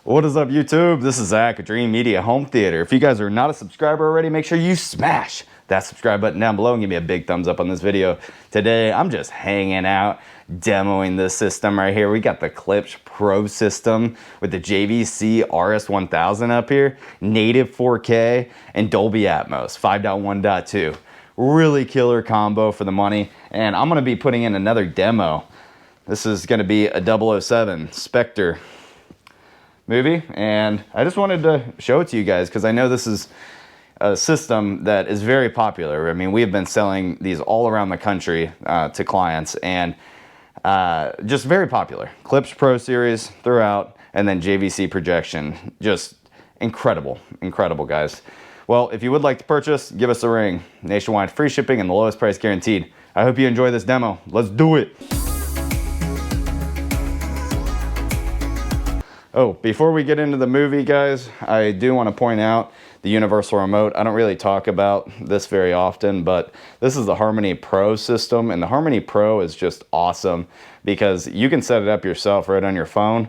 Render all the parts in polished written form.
What is up, YouTube? This is Zach at Dreamedia Home Theater. If you guys are not a subscriber already, make sure you smash that subscribe button down below and give me a big thumbs up on this video. Today, I'm just hanging out, demoing this system right here. We got the KLIPSCH Pro system with the JVC RS1000 up here, native 4K, and Dolby Atmos 5.1.2. Really killer combo for the money, and I'm gonna be putting in another demo. This is gonna be a 007 Spectre movie, and I just wanted to show it to you guys because I know this is a system that is very popular. I mean, we have been selling these all around the country to clients, and just very popular. KLIPSCH Pro series throughout, and then JVC projection. Just incredible, incredible, guys. Well, if you would like to purchase, give us a ring. Nationwide free shipping and the lowest price guaranteed. I hope you enjoy this demo. Let's do it. Oh, before we get into the movie, guys, I do want to point out the universal remote. I don't really talk about this very often, but this is the Harmony Pro system, and the Harmony Pro is just awesome because you can set it up yourself right on your phone.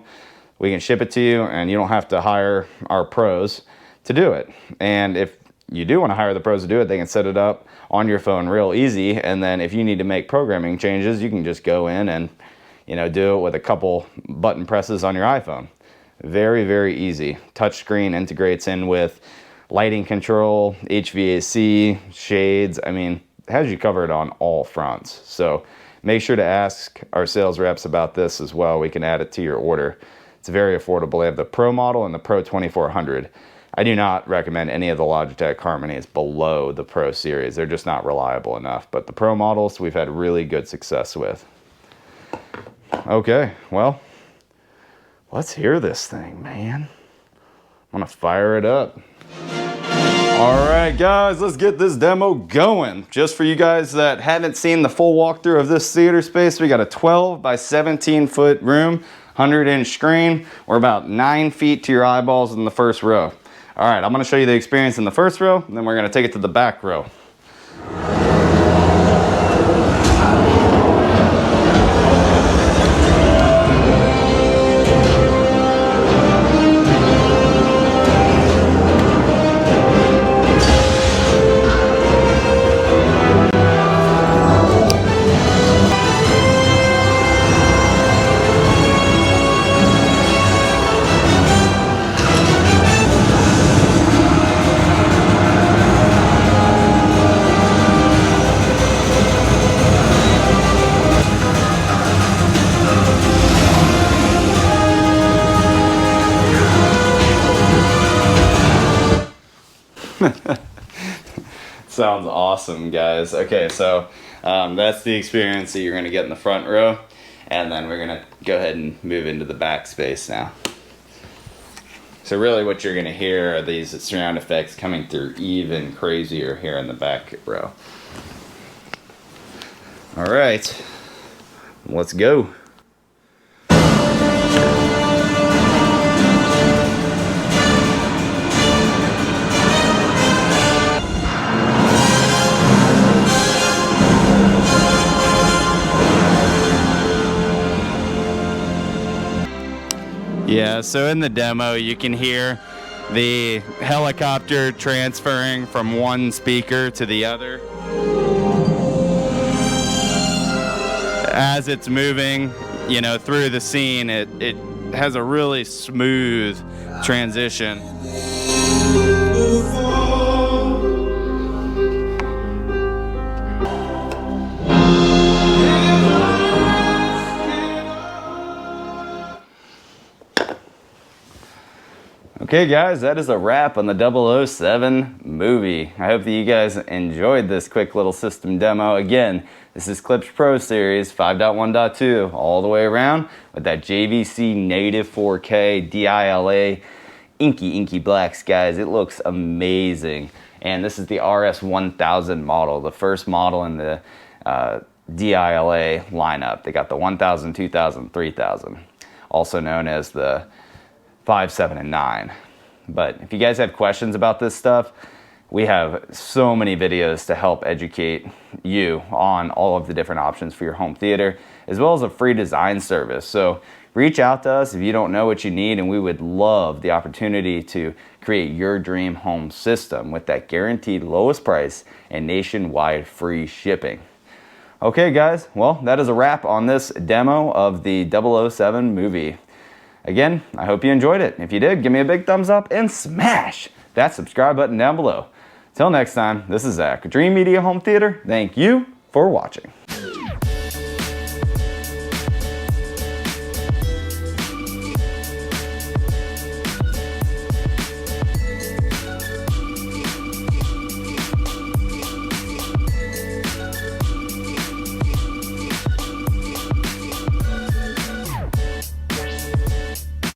We can ship it to you, and you don't have to hire our pros to do it. And if you do want to hire the pros to do it, they can set it up on your phone real easy, and then if you need to make programming changes, you can just go in and, you know, do it with a couple button presses on your iPhone. Very, very easy. Touchscreen integrates in with lighting control, HVAC, shades. I mean, it has you covered on all fronts. So make sure to ask our sales reps about this as well. We can add it to your order. It's very affordable. They have the Pro model and the Pro 2400. I do not recommend any of the Logitech Harmonies below the Pro series. They're just not reliable enough. But the Pro models we've had really good success with. Okay, well, let's hear this thing, man. I'm gonna fire it up. All right, guys, let's get this demo going. Just for you guys that haven't seen the full walkthrough of this theater space, we got a 12 by 17 foot room, 100-inch screen. We're about 9 feet to your eyeballs in the first row. All right, I'm gonna show you the experience in the first row, and then we're gonna take it to the back row. Sounds awesome, guys. Okay, so that's the experience that you're going to get in the front row, and then we're going to go ahead and move into the back space now. So really what you're going to hear are these surround effects coming through even crazier here in the back row. All right, let's go. Yeah, so in the demo you can hear the helicopter transferring from one speaker to the other. As it's moving, you know, through the scene, it has a really smooth transition. Okay, guys, that is a wrap on the 007 movie. I hope that you guys enjoyed this quick little system demo. Again, this is KLIPSCH Pro Series 5.1.2 all the way around with that JVC native 4K DILA inky blacks, guys. It looks amazing. And this is the RS1000 model, the first model in the DILA lineup. They got the 1000, 2000, 3000, also known as the 5, 7, and 9. But if you guys have questions about this stuff, we have so many videos to help educate you on all of the different options for your home theater, as well as a free design service. So reach out to us if you don't know what you need, and we would love the opportunity to create your dream home system with that guaranteed lowest price and nationwide free shipping. Okay guys, well, that is a wrap on this demo of the 007 movie. Again, I hope you enjoyed it. If you did, give me a big thumbs up and smash that subscribe button down below. Till next time, this is Zach, Dreamedia Home Theater. Thank you for watching.